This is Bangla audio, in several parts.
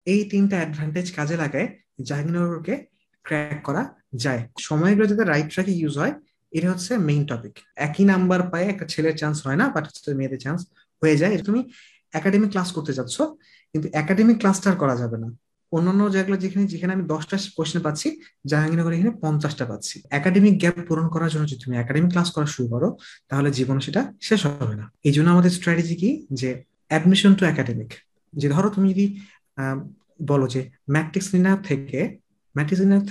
এই তিনটা অ্যাডভান্টেজ কাজে লাগায় জাহাঙ্গীরনগরকে ক্র্যাক করা যায়। সময়গুলো যাতে রাইট ট্র্যাকে ইউজ হয়, এটা হচ্ছে মেইন টপিক। একই নাম্বার পায় একটা ছেলের চান্স হয় না, বাট হচ্ছে মেয়েদের চান্স হয়ে যায়। এটা তুমি একাডেমিক ক্লাস করতে যাচ্ছ, কিন্তু একাডেমিক ক্লাসটা আর করা যাবে না। অন্যান্য জায়গাগুলো যেখানে যেখানে আমি 10টা কোশ্চেন পাচ্ছি, জাহাঙ্গীরনগর এখানে 50টা পাচ্ছি। একাডেমিক গ্যাপ পূরণ করার জন্য যদি তুমি একাডেমিক ক্লাস করা শুরু করো, তাহলে জীবন সেটা শেষ হবে না। এই জন্য আমাদের স্ট্র্যাটেজি কি, যে অ্যাডমিশন টু একাডেমিক। যে ধরো তুমি যদি আহ, বলো যে ম্যাট্রিক্স নির্ণায়ক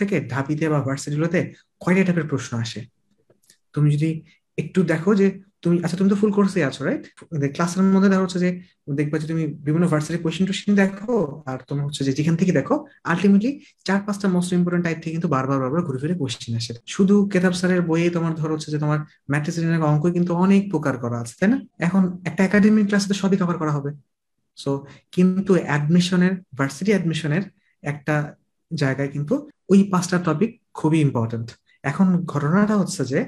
থেকে ঢাবিতে বা ভার্সিটিগুলোতে কয়টা টাইপের প্রশ্ন আসে, তুমি যদি একটু দেখো যে তুমি তো ফুল কোর্সে আছো, রাইট? ক্লাসের মধ্যে দেখা হচ্ছে যে দেখবা যে তুমি বিভিন্ন ভার্সিটি কোয়েশ্চেন টোশ্চেন দেখো, আর তোমার হচ্ছে যে যেখান থেকে দেখো আলটিমেটলি 4-5টা মোস্ট ইম্পর্টেন্ট টাইপ থেকে কিন্তু বারবার বারবার ঘুরে ফিরে কোয়েশ্চেন আসে। শুধু কেতাব স্যারের বইয়ে তোমার ধরো হচ্ছে যে তোমার ম্যাট্রিক্স নির্ণায়ক অঙ্ক কিন্তু অনেক প্রকার করা আছে, তাই না? এখন একটা একাডেমিক ক্লাসে তো সবই কভার করা হবে। সো কিন্তু ভার্সিটি অ্যাডমিশনের একটা জায়গায় কিন্তু ওই 5টা টপিক খুবই ইম্পর্টেন্ট। এখন ঘটনাটা হচ্ছে যে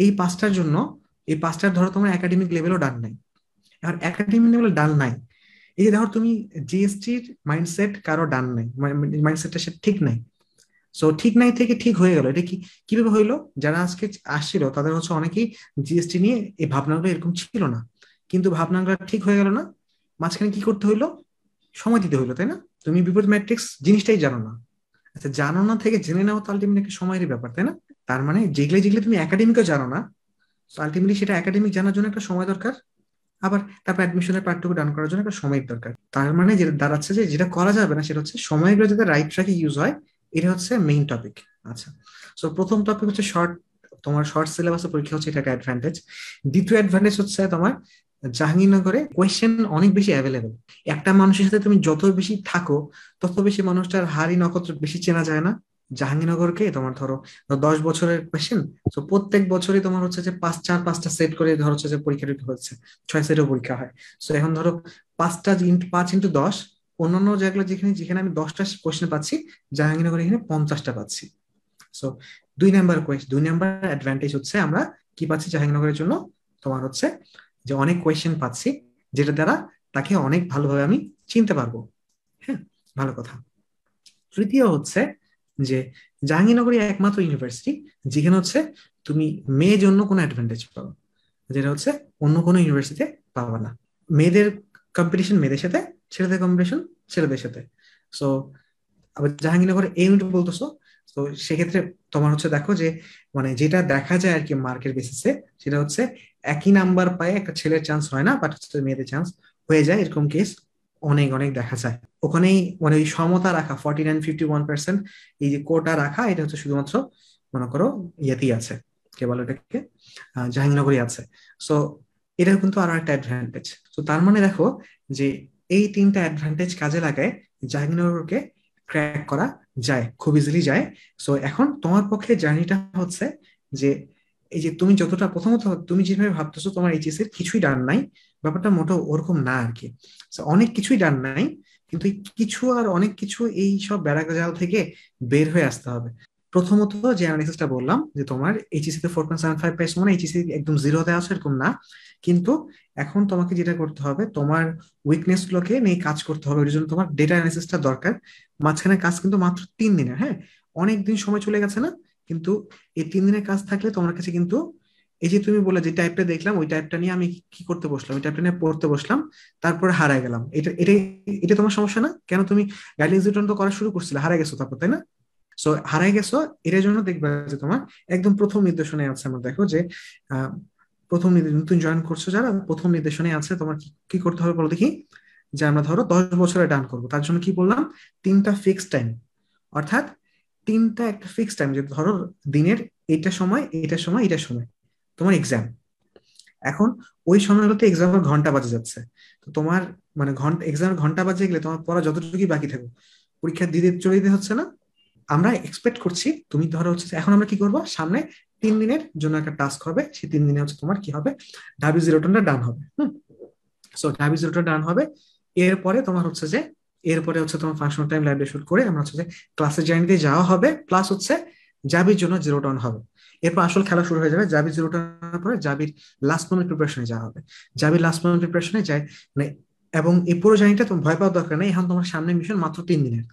এই পাঁচটার জন্য, এই পাঁচটার ধরো তোমার একাডেমিক লেভেলও ডান নাই। এখন একাডেমিক লেভেল ডান নাই, এই যে ধরো তুমি জিএসটির মাইন্ডসেট কারো ডান নাই, মাইন্ডসেটটা সে ঠিক নাই। সো ঠিক নাই থেকে ঠিক হয়ে গেল, এটা কিভাবে হইলো? যারা আজকে আসছিল তাদের হচ্ছে অনেকেই জিএসটি নিয়ে এই ভাবনাগুলো এরকম ছিল না, কিন্তু ভাবনাগুলো ঠিক হয়ে গেল না। মাঝখানে কি করতে হইলো? সময় দিতে হইলো, তাই না? তুমি বিপরীত ম্যাট্রিক্স জিনিসটাই জানো না। আচ্ছা, জানো না থেকে জেনে নেওয়া তো আলটিমেটলি একটা সময়েরই ব্যাপার, তাই না? তার মানে যেগুলো যেগুলো তুমি একাডেমিকও জানো না, আলটিমেটলি সেটা একাডেমিক জানার জন্য একটা সময় দরকার। আবার তারপর অ্যাডমিশনের পার্টটুকু ডান করার জন্য একটা সময় দরকার। তার মানে যেটা দাঁড়াচ্ছে যে যেটা করা যাবে না সেটা হচ্ছে সময়গুলো যাতে রাইট ট্র্যাকে ইউজ হয়, এটা হচ্ছে মেইন টপিক। আচ্ছা, সো প্রথম টপিক হচ্ছে তোমার শর্ট সিলেবাসে পরীক্ষা হচ্ছে, এটা একটা অ্যাডভান্টেজ। দ্বিতীয় অ্যাডভান্টেজ হচ্ছে তোমার জাহাঙ্গীরনগরে কোয়েশ্চেন অনেক বেশি অ্যাভেলেবেল। একটা মানুষের সাথে তুমি যত বেশি থাকো, তত বেশি মানুষটার হাড়ি নক্ষত্র বেশি চেনা যায় না। জাহাঙ্গীরনগরকে তোমার ধরো 10 বছরের কোয়েশ্চেন, তো প্রত্যেক বছরই তোমার হচ্ছে যে 5-4-5টা সেট করে ধরো হচ্ছে যে পরীক্ষা দিতে হচ্ছে, 6 সেটও পরীক্ষা হয়। তো এখন ধরো 5 × 10, অন্যান্য জায়গাগুলো যেখানে যেখানে আমি 10টা কোয়েশ্চেন পাচ্ছি, জাহাঙ্গীরনগর এখানে 50টা পাচ্ছি। সো 2 নাম্বার অ্যাডভান্টেজ হচ্ছে আমরা কি পাচ্ছি জাহাঙ্গীরনগরের জন্য, তোমার হচ্ছে যে অনেক কোয়েশ্চেন পাচ্ছি, যেটা দ্বারা তাকে অনেক ভালোভাবে আমি চিনতে পারবো। হ্যাঁ, ভালো কথা। তৃতীয় হচ্ছে যে জাহাঙ্গীরনগরই একমাত্র ইউনিভার্সিটি যেখানে হচ্ছে তুমি মেয়ের জন্য কোনো অ্যাডভান্টেজ পাবো, যেটা হচ্ছে অন্য কোনো ইউনিভার্সিটিতে পাবা না। মেয়েদের কম্পিটিশন মেয়েদের সাথে, ছেলেদের কম্পিটিশন ছেলেদের সাথে। সো আবার জাহাঙ্গীরনগরে এই ইউনিট বলতেছো, তো সেক্ষেত্রে তোমার হচ্ছে দেখো যে মানে যেটা দেখা যায় আর কি মার্কের বেসিসে, সেটা হচ্ছে একই নাম্বার পায় একটা ছেলের চান্স হয় না, বাট হচ্ছে মেয়েদের চান্স হয়ে যায়, এরকম কেস অনেক অনেক দেখা যায়। ওখানেই মানে ওই সমতা রাখা 49-51%, এই যে কোটা রাখা, এটা হচ্ছে শুধুমাত্র মনে করো ইয়েতেই আছে, কে বলে এটাকে, জাহাঙ্গীরনগরই আছে। সো এটা কিন্তু আরো একটা অ্যাডভান্টেজ। তো তার মানে দেখো যে এই তিনটা অ্যাডভান্টেজ কাজে লাগায় জাহাঙ্গীরনগরকে ক্র্যাক করা যায়, খুব ইজিলি যায়। সো এখন তোমার পক্ষে জার্নিটা হচ্ছে যে এই যে তুমি যতটা, প্রথমত তুমি যেভাবে ভাবতেছো তোমার এইচএস এর কিছুই ডান নাই, ব্যাপারটা মোটেও ওরকম না আর কি। So, অনেক কিছুই ডান নাই, কিন্তু এই কিছু আর অনেক কিছু এই সব বেড়াজাল থেকে বের হয়ে আসতে হবে। প্রথমত যে অ্যানালিসিসটা বললাম যে তোমার এইচএসসি তে 4.75 পাইছো মানে এইচএসসি একদম জিরোতে আছে এরকম না, কিন্তু এখন তোমাকে যেটা করতে হবে, তোমার উইকনেস গুলোকে নিয়ে কাজ করতে হবে। ওই জন্য তোমার ডেটা অ্যানালিসিসটা দরকার। মাঝখানে কাজ কিন্তু মাত্র 3 দিনের, হ্যাঁ, অনেক দিন সময় চলে গেছে না? কিন্তু এই 3 দিনের কাজ থাকলে তোমার কাছে কিন্তু এই যে তুমি বলে যে টাইপটা দেখলাম, ওই টাইপটা নিয়ে আমি কি করতে বসলাম, ওই টাইপটা নিয়ে পড়তে বসলাম, তারপরে হারায় গেলাম। এটা এটা তোমার সমস্যা না? কেন তুমি গাইডলাইন্স রিটার্ন তো করা শুরু করছিলে, হারায় গেছো তারপর, তাই না? সো হারায় গেছো, এটার জন্য দেখবা যে তোমার একদম প্রথম নির্দেশনায় আছে, আমার দেখো যে আহ, প্রথম নতুন জয়েন করছো যারা, প্রথম নির্দেশনায় আছে তোমার কি কি করতে হবে বলো দেখি। যে আমরা ধরো 10 বছরে ডান করবো, তার জন্য কি বললাম, তিনটা ফিক্সড টাইম। অর্থাৎ তিনটা একটা ফিক্সড টাইম, যে ধরো দিনের এইটা সময়, এইটার সময়, এইটার সময় তোমার এক্সাম। এখন ওই সময়গুলোতে এক্সামের ঘন্টা বাজে যাচ্ছে, তো তোমার মানে ঘন্টা এক্সামের ঘন্টা বাজে গেলে তোমার পড়া যতটুকুই বাকি থাকো, পরীক্ষা দিতে চলে যেতে হচ্ছে না? আমরা এক্সপেক্ট করছি তুমি ধরো হচ্ছে এখন আমরা কি করবো, সামনে 3 দিনের জন্য একটা টাস্ক হবে, সেই 3 দিনে হচ্ছে তোমার কি হবে, ঢাবি জিরোটনটা ডান হবে। সো ঢাবি জিরোটা ডান হবে। এরপরে তোমার হচ্ছে যে এরপরে হচ্ছে তোমার ফাংশনাল টাইম লাইব্রেরি শুট করে আমরা হচ্ছে যে ক্লাসের জার্নিতে যাওয়া হবে, প্লাস হচ্ছে জাবির জন্য জিরো টার্ন হবে। এরপর আসল খেলা শুরু হয়ে যাবে, জাবি জিরো টার্নের পরে জাবির লাস্ট মোমেন্ট প্রিপারেশনে যাওয়া হবে। জাবির লাস্ট মোমেন্ট প্রিপারেশনে যায় মানে এবং এই পুরো জার্নিটা তোমার ভয় পাওয়ার দরকার নেই। এখন তোমার সামনে মিশন মাত্র 3 দিনের।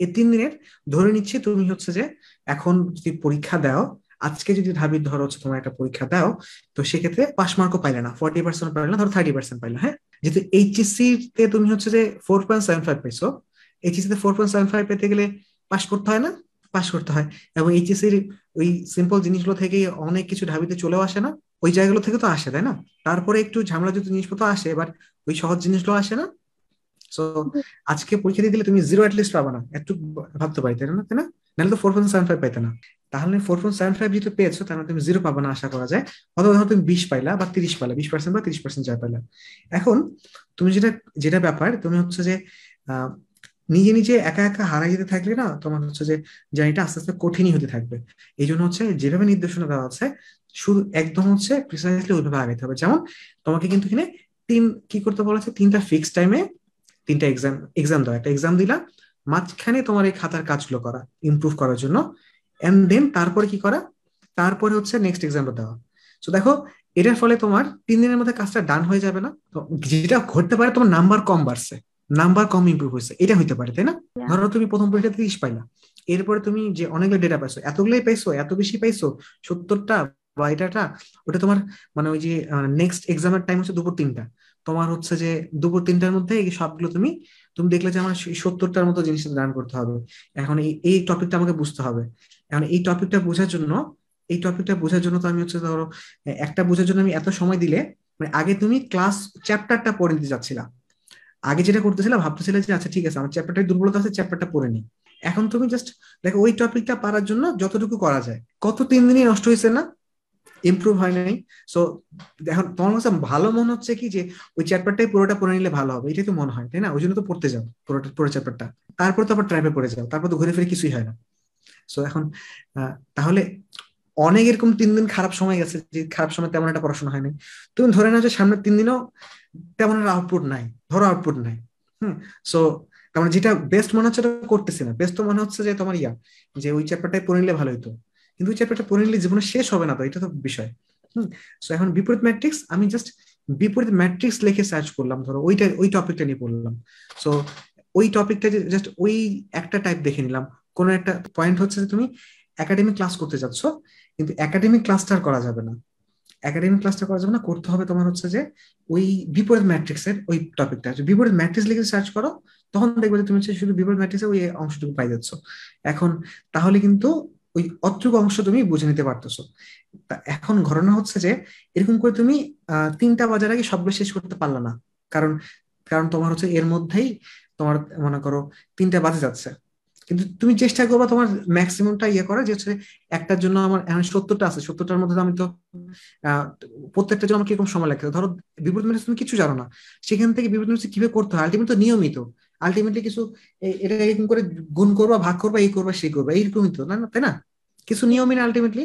এই 3 দিনের ধরে নিচ্ছি তুমি হচ্ছে যে এখন যদি পরীক্ষা দাও, আজকে যদি ভাবি ধরো হচ্ছে তোমার একটা পরীক্ষা দাও, তো সেক্ষেত্রে পাস মার্কও পাইলে না, 40% পাইলে না, ধরো 30% পাইলে, হ্যাঁ। যেহেতু এইচএসসি তে তুমি হচ্ছে যে 4.75 পাইছো, এইচএসসি তে 4.75 পেতে গেলে পাস করতে হয় না? পাস করতে হয়। এবং এইচএসসির ওই সিম্পল জিনিসগুলো থেকেই অনেক কিছু ঢাবিতে চলেও আসে না? ওই জায়গাগুলো থেকে তো আসে, তাই না? তারপরে একটু ঝামেলা যুক্ত জিনিসপত্র আসে, এবার ওই সহজ জিনিসগুলো আসে না। সো আজকে পরীক্ষা দিয়ে দিলে তুমি জিরো লিস্ট পাবা না, একটু ভাবতে পারি, তাই না? তাই না? নাহলে তো 4.75 পাইতে না। তাহলে 4.75 যেহেতু পেয়েছো, তার মানে তুমি জিরো পাবা না আশা করা যায়। অথবা ধরো তুমি 20 পাইলা বা 30 পাইলা, 20% বা 30% যা পাইলা। এখন তুমি যেটা যেটা ব্যাপার, তুমি হচ্ছে যে আহ, নিজে নিজে একা একা হারাই যেতে থাকলে না, তোমার হচ্ছে যে জার্নিটা আস্তে আস্তে কঠিনই হতে থাকবে। এই জন্য হচ্ছে যেভাবে নির্দেশনা দেওয়া আছে, শুধু একদম হচ্ছে প্রিসাইসলি ওইভাবে আগাইতে হবে। যেমন তোমাকে কিন্তু এখানে কি করতে বলা আছে, 3টা ফিক্স টাইমে 3টা এক্সাম এক্সাম দাও, একটা এক্সাম দিলা, মাঝখানে তোমার এই খাতার কাজগুলো করা ইমপ্রুভ করার জন্য, এন্ড দেন তারপরে কি করা, তারপরে হচ্ছে নেক্সট এক্সামটা দেওয়া। তো দেখো, এটার ফলে তোমার 3 দিনের মধ্যে কাজটা ডান হয়ে যাবে না? তো যেটা ঘটতে পারে, তোমার নাম্বার কম বাড়ছে, নাম্বার কম ইমপ্রুভ হয়েছে, এটা হইতে পারে, তাই না? Yeah. ধরো তুমি প্রথম পরীক্ষাতে 30 পাইলা, এরপরে তুমি যে অনেকগুলো ডেটা পাইছো, এতগুলোই পাইছো, এত বেশি পাইছো, 70টা বা এটাটা, ওটা তোমার মানে ওই যে নেক্সট এক্সামের টাইম হচ্ছে দুপুর 3টা। তোমার হচ্ছে যে দুপুর 3টার মধ্যে এই সবগুলো তুমি তুমি দেখলে যে আমার 70টার মতো জিনিস রান করতে হবে। এখন এই এই টপিকটা আমাকে বুঝতে হবে। এখন এই টপিকটা বোঝার জন্য, এই টপিকটা বোঝার জন্য তো আমি হচ্ছে ধরো একটা বোঝার জন্য আমি এত সময় দিলে, মানে আগে তুমি ক্লাস চ্যাপ্টারটা পড়ে নিতে যাচ্ছিলা, আগে যেটা করতেছিলাম ভাবতেছিলে যে আচ্ছা ঠিক আছে আমার চ্যাপ্টারটাই দুর্বলতা আছে, চ্যাপ্টারটা পড়ে নি। এখন তুমি জাস্ট দেখো ওই টপিকটা পারার জন্য যতটুকু করা যায়, কত 3 দিনই নষ্ট হয়েছে না, ইমপ্রুভ হয় নাই। সো এখন তোমার কাছে ভালো মনে হচ্ছে কি যে ওই চ্যাপ্টারটাই পুরোটা পড়ে নিলে ভালো হবে, এটাই তো মনে হয়, তাই না? ওই জন্য তো পড়তে যাও পুরোটা, পুরো চ্যাপ্টারটা। তারপর তো আবার ট্র্যাপে পড়ে যাও, তারপর তো ঘুরে ফিরে কিছুই হয় না। সো এখন তাহলে অনেক এরকম 3 দিন খারাপ সময় গেছে, যে খারাপ সময় তেমন একটা পড়াশোনা হয়নি। তুমি ধরে নাও যে সামনের 3 দিনও তেমন একটা আউটপুট নাই, ধরো আউটপুট নাই। হুম। সো তার মানে যেটা বেস্ট মনে হচ্ছে এটা করতেছি না, বেস্ট তো মনে হচ্ছে যে তোমার যে ওই চ্যাপ্টারটাই পড়ে নিলে ভালো হতো। কিন্তু ওই চ্যাপ্টারটা পড়ে নিলে জীবনে শেষ হবে না, তো এটা তো বিষয়। হুম। সো এখন বিপরীত ম্যাট্রিক্স, আমি জাস্ট বিপরীত ম্যাট্রিক্স লিখে সার্চ করলাম, ধরো ওইটা ওই টপিকটা নিয়ে পড়লাম। সো ওই টপিকটা জাস্ট ওই একটা টাইপ দেখে নিলাম। কোন একটা পয়েন্ট হচ্ছে যে তুমি একাডেমিক ক্লাস করতে যাচ্ছ, কিন্তু একাডেমিক ক্লাসটা আর করা যাবে না। একাডেমিক ক্লাসটা করা যাবে না, করতে হবে তোমার হচ্ছে যে ওই বিপরীত ম্যাট্রিক্সের ওই টপিকটা, বিপরীত ম্যাট্রিক্স লিখে সার্চ করো, তখন দেখবে যে তুমি হচ্ছে শুধু বিপরীত ম্যাট্রিক্সের ওই অংশটুকু পাই যাচ্ছ। এখন তাহলে কিন্তু ওই অতটুকু অংশ তুমি বুঝে নিতে পারতেছো। তা এখন ঘটনা হচ্ছে যে এরকম করে তুমি 3টা বাজার আগে সবগুলো শেষ করতে পারলা না। কারণ কারণ তোমার হচ্ছে এর মধ্যেই তোমার মনে করো 3টা বাজে যাচ্ছে। কিন্তু তুমি চেষ্টা করবা তোমার ম্যাক্সিমামটা ইয়ে করা, যে হচ্ছে একটার জন্য আমার এখন 70টা আছে, 70টার মধ্যে তো আমি তো আহ প্রত্যেকটা জন্য কিরকম সময় লাগবে, ধরো বিপরীত ম্যাট্রিক্স তুমি কিছু জানো না, সেখান থেকে বিপরীত ম্যাট্রিক্স কিভাবে করতে হয় আলটিমেটলি তো নিয়মিত, আলটিমেটলি কিছু এটা এরকম করে গুণ করবা, ভাগ করবা, এই করবা সেই করবা, এইরকমই তো, না না, তাই না? কিছু Yeah. নিয়মই না আলটিমেটলি।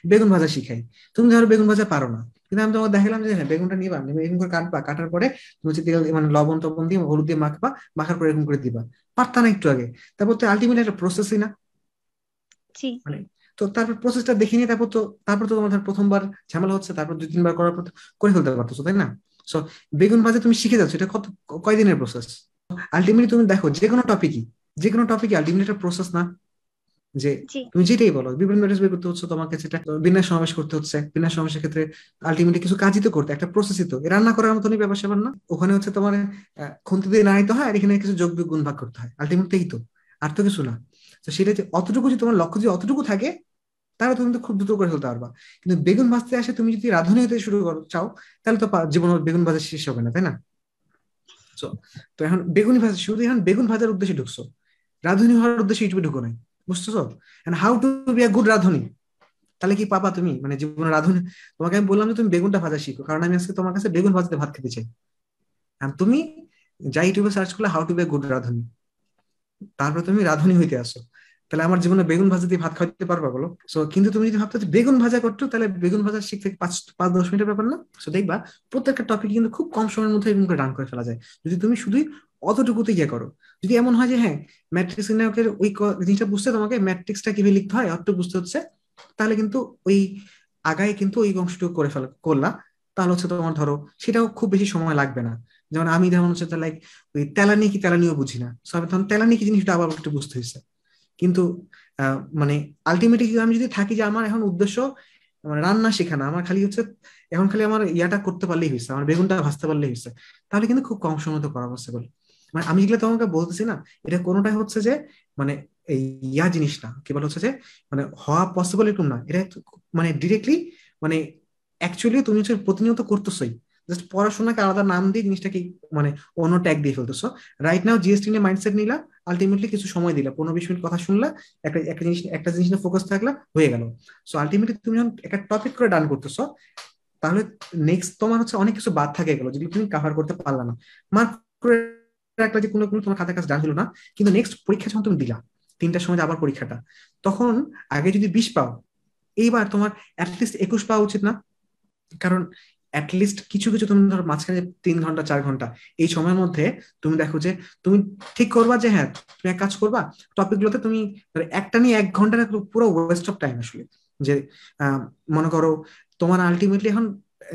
বেগুন ভাজা শিখাই, তুমি ধরো বেগুন ভাজা পারো না, কিন্তু আমি তোমাকে দেখালাম যে হ্যাঁ বেগুনটা নিবা, এরকম করে কাটবা, কাটার পরে তুমি হচ্ছে তেল মানে লবণ টবণ দিয়ে হলুদ দিয়ে মাখবা, মাখার পরে এরকম করে দিবা। পারতা না একটু আগে? তারপর তো আলটিমেটলি একটা প্রসেসই না, জি। মানে। তো তারপর প্রসেসটা দেখে নিয়ে তারপর তো তোমার ধর প্রথমবার ঝামেলা হচ্ছে, তারপর 2-3 বার করার পর তো করে ফেলতে পারতেছো, তাই না? সো বেগুন ভাজা তুমি শিখে যাচ্ছ, এটা কয়দিনের প্রসেস? আলটিমেটলি তুমি দেখো যে কোনো টপিকই আলটিমেটলি একটা প্রসেস না? যে জি। তুমি যেটাই বলো, বিভিন্ন ম্যাট্রিক্স বের করতে হচ্ছে তোমাকে, সেটা বিন্যাস সমাবেশ করতে হচ্ছে, বিন্যাস সমাবেশের ক্ষেত্রে আলটিমেটলি কিছু কাজই তো করতে, একটা প্রসেসই তো, এ রান্না করার মতনই ব্যাপার স্যাপার না? ওখানে হচ্ছে তোমার খুন্তি দিয়ে নাড়াইতে হয়, আর এখানে কিছু যোগ বিয়োগ গুণ ভাগ করতে হয়, আলটিমেটলি এই তো, আর তো কিছু না। তো সেটা যে অতটুকু, যে তোমার লক্ষ্য যে অতটুকু থাকে, তাহলে তুমি তো খুব দ্রুত করে ফেলতে পারবা। কিন্তু বেগুন ভাজতে আসে তুমি যদি রাঁধুনি হতে শুরু করো চাও, তাহলে তো জীবন বেগুন ভাজা শেষ হবে না, তাই না? So, তো এখন বেগুনি ভাজা শুধু এখন বেগুন ভাজার উদ্দেশ্যে ঢুকছো, রাঁধুনি হওয়ার উদ্দেশ্যে ইউটিউবে ঢুকো নাই, বুঝতেছো? And how to be a good রাঁধুনি, তাহলে কি পাবা তুমি, মানে জীবনে রাঁধুনি? তোমাকে আমি বললাম যে তুমি বেগুনটা ভাজা শিখো, কারণ আমি আজকে তোমার কাছে বেগুন ভাজতে ভাত খেতে চাই। আর তুমি যাই ইউটিউবে সার্চ করলে how to be a good রাঁধুনি, তারপর তুমি রাঁধুনি হইতে আসো, তাহলে আমার জীবনে বেগুন ভাজা দিয়ে ভাত খাইতে পারবা বলো? সো কিন্তু তুমি যদি ভাবতো যে বেগুন ভাজা করছো, তাহলে বেগুন ভাজা শিখতে 5-10 মিনিটের ব্যাপার না? সো দেখবা প্রত্যেকটা টপিক কিন্তু খুব কম সময়ের মধ্যে এরকম করে রান করে ফেলা যায়, যদি তুমি শুধুই অতটুকুতে ইয়ে করো। যদি এমন হয় যে হ্যাঁ ম্যাট্রিক্স নির্ণায়কের ওই জিনিসটা বুঝতে, তোমাকে ম্যাট্রিক্সটা কিভাবে লিখতে হয় অতটুকু বুঝতে হচ্ছে, তাহলে কিন্তু ওই আগায় কিন্তু ওই অংশটুকু করে করলা, তাহলে হচ্ছে তোমার ধরো সেটাও খুব বেশি সময় লাগবে না। যেমন আমি যেমন হচ্ছে লাইক ওই তেলানি কি তেলানিও বুঝি না, সো আমি তখন তেলানি কি জিনিসটা আবার একটু বুঝতে হয়েছে। কিন্তু মানে আলটিমেটলি আমি যদি থাকি যে আমার এখন উদ্দেশ্য মানে রান্না শেখা না, আমার খালি হচ্ছে এখন খালি আমার ইয়াটা করতে পারলেই হয়েছে, আমার বেগুনটা ভাজতে পারলেই হয়েছে, তাহলে কিন্তু খুব কম সময়তে করা পসিবল। মানে আমি যেগুলো তোমাকে বলতেছি না, এটা কোনোটাই হচ্ছে যে মানে এই ইয়া জিনিস না, কি বলে হচ্ছে যে মানে হওয়া পসিবল এরকম না, এটা মানে ডিরেক্টলি মানে অ্যাকচুয়ালি তুমি হচ্ছে প্রতিনিয়ত করতেছোই, জাস্ট পড়াশোনাকে আলাদা নাম দিয়ে জিনিসটাকে মানে অন্য ট্যাগ দিয়ে ফেলতেছো। রাইট নাও জিএসটি নিয়ে মাইন্ডসেট নিলা, আলটিমেটলি কিছু সময় দিলা, 15-20 মিনিট কথা শুনলা, একটা জিনিস নিয়ে ফোকাস থাকলা, হয়ে গেল। সো আলটিমেটলি তুমি যখন একটা টপিক করে ডান করতেছো, তাহলে নেক্সট তোমার হচ্ছে অনেক কিছু বাদ থাকে গেলো যেগুলো তুমি কাভার করতে পারলা না। মার্ক করে রাখলা যে কোনো কোনো তোমার খাতার কাছে ডান হলো না, কিন্তু নেক্সট পরীক্ষা যখন তুমি দিলা 3টার সময় আবার পরীক্ষাটা, তখন আগে যদি 20 পাও, এইবার তোমার অ্যাটলিস্ট 21 পাওয়া উচিত না? কারণ অ্যাটলিস্ট কিছু কিছু তুমি ধরো মাঝখানে 3 ঘন্টা 4 ঘন্টা এই সময়ের মধ্যে তুমি দেখো যে তুমি ঠিক করবা যে হ্যাঁ তুমি এক কাজ করবা, টপিক গুলোতে তুমি ধরো একটা নিয়ে 1 ঘন্টা পুরো ওয়েস্ট অফ টাইম আসলে। যে আহ, মনে করো তোমার আলটিমেটলি এখন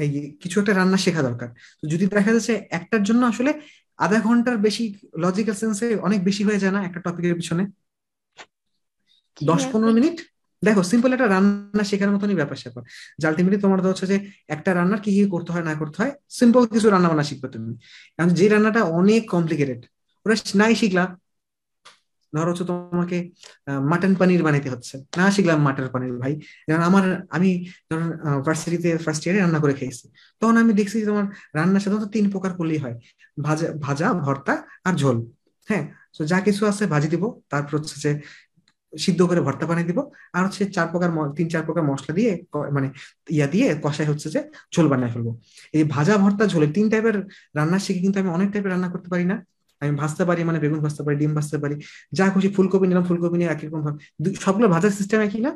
এই কিছু একটা রান্না শেখা দরকার, তো যদি দেখা যাচ্ছে একটার জন্য আসলে আধা ঘন্টার বেশি লজিক্যাল সেন্সে অনেক বেশি হয়ে যায় না একটা টপিকের পিছনে? জি 10-15 মিনিট দেখো সিম্পল একটা রান্না শেখার মতনই ব্যাপার স্যাপার, যে আলটিমেটলি তোমার তো হচ্ছে যে একটা রান্নার কি কি করতে হয় না করতে হয়, সিম্পল কিছু রান্না বান্না শিখবে তুমি। এখন যে রান্নাটা অনেক কমপ্লিকেটেড ওরা নাই শিখলা, ধরো হচ্ছে তোমাকে মাটন পানির বানাইতে হচ্ছে, না শিখলাম মাটন পানির ভাই। যেমন আমি যখন ভার্সিটিতে ফার্স্ট ইয়ারে রান্না করে খেয়েছি, তখন আমি দেখছি যে তোমার রান্না সাধারণত 3 প্রকার করলেই হয়, ভাজা ভাজা ভর্তা আর ঝোল। হ্যাঁ, তো যা কিছু আছে ভাজি দিব, তারপর হচ্ছে যে সিদ্ধ করে ভর্তা বানিয়ে দিব, আর হচ্ছে 3-4 প্রকার মশলা দিয়ে মানে ইয়া দিয়ে কষাই হচ্ছে যে ঝোল বানায় ফেলবো। এই ভাজা ভর্তা ঝোলে 3 টাইপের রান্না শিখে কিন্তু আমি অনেক টাইপের রান্না করতে পারি না। আমি ভাজতে পারি, মানে বেগুন ভাজতে পারি, ডিম ভাজতে পারি, যা খুশি ফুলকপি নিলাম, ফুলকপি নিয়ে একই রকম ভাবে সবগুলো ভাজার সিস্টেম একই না?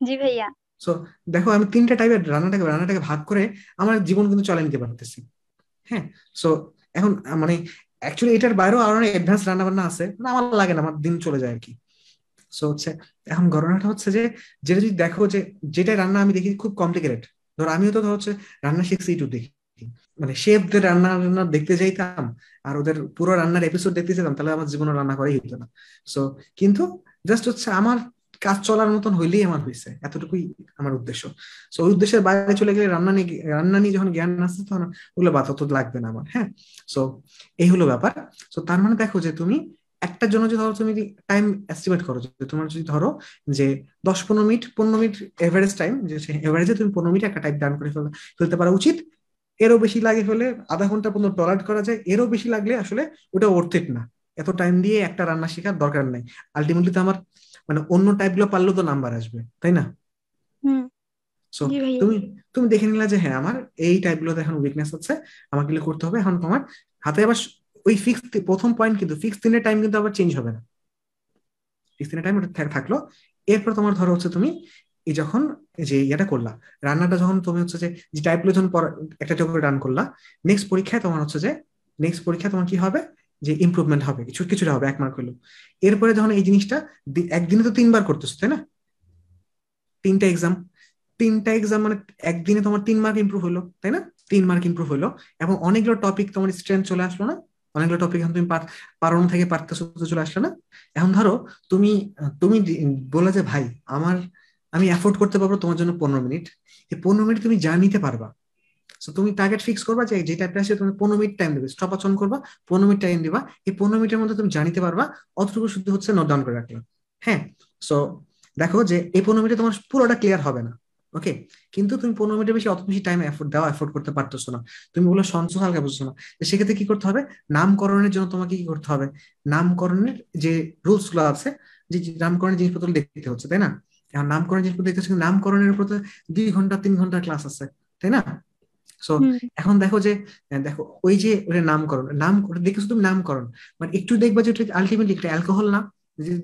জি ভাইয়া। সো দেখো আমি 3টা টাইপের রান্নাটাকে ভাগ করে আমার জীবন কিন্তু চলে নিতে পারতেছি। হ্যাঁ, সো এখন মানে অ্যাকচুয়ালি এটার বাইরেও আরো অনেক অ্যাডভান্স রান্না বান্না আছে, না আমার লাগে না, আমার দিন চলে যায় আর কি। সো হচ্ছে এখন ঘটনাটা হচ্ছে যে যেটা যদি দেখো যে যেটা রান্না আমি দেখি খুব কমপ্লিকেটেড, ধরো আমিও তো ধরো হচ্ছে রান্না শিখছি ইউটিউব দেখি, মানে শেফদের রান্না রান্না দেখতে যাইতাম আর ওদের পুরো রান্নার এপিসোড দেখতে যেতাম, তাহলে আমার জীবনে রান্না করাই হতো না। সো কিন্তু জাস্ট হচ্ছে আমার কাজ চলার মতন হইলেই আমার হয়েছে, এতটুকুই আমার উদ্দেশ্য। সো ওই উদ্দেশ্যের বাইরে চলে গেলে রান্না নিয়ে যখন জ্ঞান আসছে তখন ওগুলো বাধা তো লাগবে না আমার। হ্যাঁ, সো এই হলো ব্যাপার। সো তার মানে দেখো যে তুমি একটার জন্য যদি ধরো তুমি টাইম এস্টিমেট করো, যে তোমার যদি ধরো যে 10-15 মিনিট 15 মিনিট এভারেজ টাইম, যে এভারেজে তুমি 15 মিনিট একটা টাইপ ডান করে ফেলতে পারা উচিত। এরও বেশি লাগে ফেলে আধা ঘন্টা পর্যন্ত টলারেট করা যায়, এরও বেশি লাগলে আসলে ওটা অর্থেট না, এত টাইম দিয়ে একটা রান্না শেখার দরকার নাই। আলটিমেটলি তো আমার মানে অন্য টাইপ গুলো পারলেও তো নাম্বার আসবে, তাই না? হুম। সো জি ভাইয়া। তুমি তুমি দেখে নিলা যে হ্যাঁ আমার এই টাইপ গুলোতে এখন উইকনেস আছে, আমাকে এগুলো করতে হবে। এখন তোমার হাতে আবার ওই ফিক্স প্রথম পয়েন্ট কিন্তু ফিক্স দিনের টাইম কিন্তু আবার চেঞ্জ হবে না, ফিক্স দিনের টাইম ওটা থাকলো। এরপর তোমার ধরো হচ্ছে তুমি এই যখন এই যে ইয়েটা করলা, রান্নাটা যখন তুমি হচ্ছে যে টাইপগুলো যখন একটা করে রান করলা, নেক্সট পরীক্ষায় তোমার কি হবে, যে ইমপ্রুভমেন্ট হবে, কিছুটা হবে, 1 মার্ক হলো। এরপরে যখন এই জিনিসটা একদিনে তো 3 বার করতেছো, তাই না? 3টা এক্সাম, 3টা এক্সাম মানে একদিনে তোমার 3 মার্ক ইমপ্রুভ হলো, তাই না? 3 মার্ক ইমপ্রুভ হলো, এবং অনেকগুলো টপিক তোমার স্ট্রেংথ চলে আসলো না? অনেকগুলো টপিক এখন তুমি পারো থেকে পারতেছো চলে আসলো না? এখন ধরো তুমি তুমি বলে যে ভাই আমার আমি অ্যাফোর্ড করতে পারবো তোমার জন্য 15 মিনিট, এই 15 মিনিট তুমি যা নিতে পারবা। তো তুমি টার্গেট ফিক্স করবা যে যে টাইপটা আসে তুমি 15 মিনিট টাইম দেবে, স্টপ অন করবা, 15 মিনিট টাইম দিবা, এই 15 মিনিটের মধ্যে তুমি জানিতে পারবা, অতটুকু শুধু হচ্ছে নোট ডাউন করে রাখলাম। হ্যাঁ, সো দেখো যে এই 15 মিনিটে তোমার পুরোটা ক্লিয়ার হবে না, ওকে, কিন্তু তুমি 15 মিনিটের বেশি অত বেশি টাইম এফোর্ড করতে পারতেছো না, তুমি বলে সঞ্চয় হালকা বুঝছো না। তো সেক্ষেত্রে কি করতে হবে, নামকরণের জন্য তোমাকে কি করতে হবে, নামকরণের যে রুলস গুলো আছে, যে যে নামকরণের জিনিসপত্র দেখতে হচ্ছে, তাই না? এখন নামকরণের জিনিসপত্র দেখতে হচ্ছে, কিন্তু নামকরণের উপর তো 2 ঘন্টা 3 ঘন্টা ক্লাস আছে, তাই না? সো হুম। এখন দেখো যে দেখো ওই যে ওটা নামকরণ ওটা দেখেছো তুমি, নামকরণ মানে একটু দেখবা যে আলটিমেটলি একটা অ্যালকোহল না,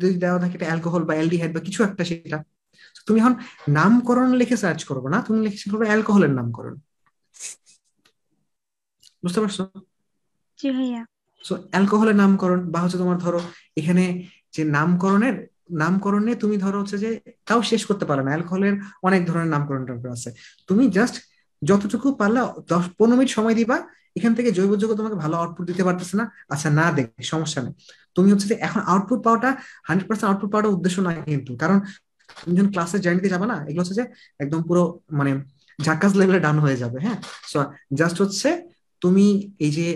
যদি দেওয়া থাকে এটা অ্যালকোহল বা অ্যালডিহাইড বা কিছু একটা, সেটা তুমি এখন নামকরণ লিখে সার্চ করবো না, তুমি লিখে করবে অ্যালকোহলের নামকরণ। বুঝতে পারছো? জি ভাইয়া। সো অ্যালকোহলের নামকরণ বা হচ্ছে তোমার ধরো এখানে যে নামকরণে তুমি ধরো হচ্ছে যে তাও শেষ করতে পারো না, অ্যালকোহলের অনেক ধরনের নামকরণ টামকরণ আছে। তুমি জাস্ট যতটুকু পারলে 10-15 মিনিট সময় দিবা, এখান থেকে জৈব যৌগ তোমাকে ভালো আউটপুট দিতে পারতেছে না, আচ্ছা না দেখ, সমস্যা নেই। তুমি হচ্ছে যে এখন আউটপুট পাওয়াটা 100% আউটপুট পাওয়াটা উদ্দেশ্য নয় কিন্তু, কারণ তুমি যখন ক্লাসের জার্নিতে যাবে না, এগুলো হচ্ছে যে একদম পুরো মানে ঝাক্কাস লেভেলে ডান হয়ে যাবে, হ্যাঁ। সো জাস্ট হচ্ছে তুমি এই যে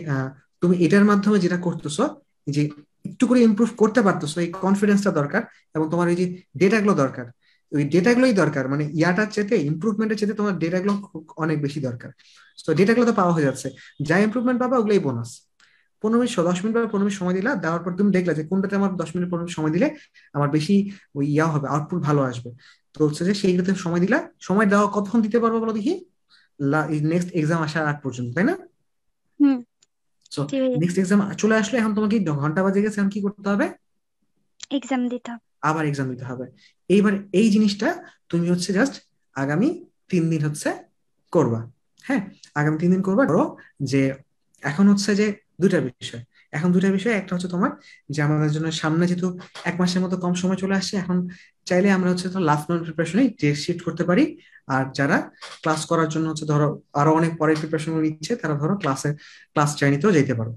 তুমি এটার মাধ্যমে যেটা করতেছো, এই যে একটু করে ইমপ্রুভ করতে পারতেছো, এই কনফিডেন্সটা দরকার, এবং তোমার ওই যে ডেটাগুলো দরকার, ওই ডেটাগুলোই দরকার, মানে ইয়াটার চেতে ইমপ্রুভমেন্টের চেতে তোমার ডেটাগুলো অনেক বেশি দরকার। তো ডেটাগুলো তো পাওয়া হয়ে যাচ্ছে, যা ইমপ্রুভমেন্ট পাবা ওগুলোই বোনাস। 15 মিনিট 10 মিনিট বা 15 মিনিট সময় দিলা, দেওয়ার পর তুমি দেখলা যে কোনটাতে আমার 10 মিনিট 15 মিনিট সময় দিলে আমার বেশি ওই ইয়া হবে, আউটপুট ভালো আসবে। তো হচ্ছে যে সেইগুলোতে সময় দিলা, সময় দেওয়া কতক্ষণ দিতে পারবো বলো দেখি, নেক্সট এক্সাম আসার আগ পর্যন্ত, তাই না? হুম। সো জি ভাইয়া। নেক্সট এক্সাম চলে আসলে এখন তোমাকে ঘন্টা বাজে গেছে, এখন কি করতে হবে? এক্সাম দিতে হবে। আবার এক্সাম দিতে হবে। এইবার এই জিনিসটা তুমি হচ্ছে জাস্ট আগামী 3 দিন হচ্ছে করবা। হ্যাঁ, আগামী 3 দিন করবা। ধরো যে এখন হচ্ছে যে দুইটা বিষয়, এখন দুইটা বিষয়, একটা হচ্ছে তোমার যে আমাদের জন্য সামনে যেহেতু 1 মাসের মতো কম সময় চলে আসছে, এখন চাইলে আমরা হচ্ছে তো লাস্ট মিনিট প্রিপারেশনে শিফট করতে পারি। আর যারা ক্লাস করার জন্য হচ্ছে ধরো আরো অনেক পরের প্রিপারেশন নিচ্ছে, তারা ধরো ক্লাস জার্নিতেও যেতে পারো।